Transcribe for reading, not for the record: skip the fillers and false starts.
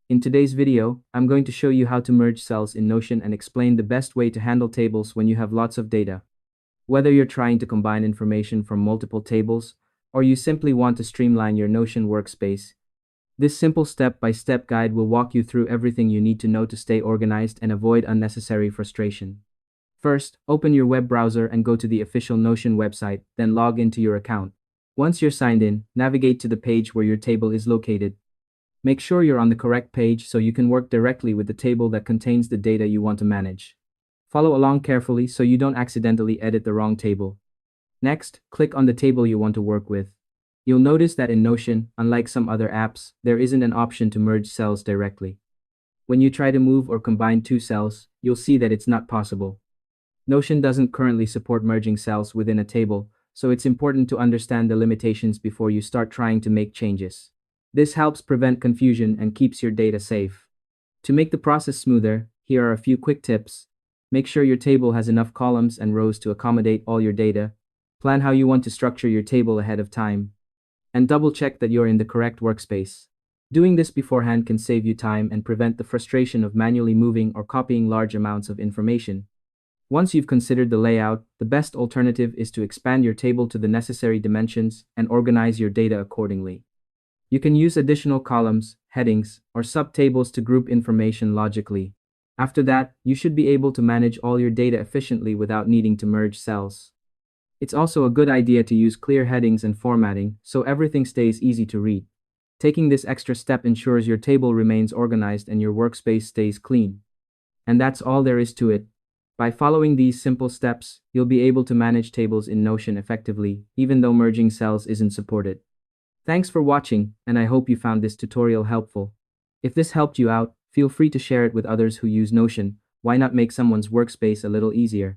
In today's video, I'm going to show you how to merge cells in Notion and explain the best way to handle tables when you have lots of data. Whether you're trying to combine information from multiple tables, or you simply want to streamline your Notion workspace, this simple step-by-step guide will walk you through everything you need to know to stay organized and avoid unnecessary frustration. First, open your web browser and go to the official Notion website, then log into your account. Once you're signed in, navigate to the page where your table is located. Make sure you're on the correct page so you can work directly with the table that contains the data you want to manage. Follow along carefully so you don't accidentally edit the wrong table. Next, click on the table you want to work with. You'll notice that in Notion, unlike some other apps, there isn't an option to merge cells directly. When you try to move or combine two cells, you'll see that it's not possible. Notion doesn't currently support merging cells within a table, so it's important to understand the limitations before you start trying to make changes. This helps prevent confusion and keeps your data safe. To make the process smoother, here are a few quick tips. Make sure your table has enough columns and rows to accommodate all your data. Plan how you want to structure your table ahead of time. And double-check that you're in the correct workspace. Doing this beforehand can save you time and prevent the frustration of manually moving or copying large amounts of information. Once you've considered the layout, the best alternative is to expand your table to the necessary dimensions and organize your data accordingly. You can use additional columns, headings, or subtables to group information logically. After that, you should be able to manage all your data efficiently without needing to merge cells. It's also a good idea to use clear headings and formatting so everything stays easy to read. Taking this extra step ensures your table remains organized and your workspace stays clean. And that's all there is to it. By following these simple steps, you'll be able to manage tables in Notion effectively, even though merging cells isn't supported. Thanks for watching, and I hope you found this tutorial helpful. If this helped you out, feel free to share it with others who use Notion. Why not make someone's workspace a little easier?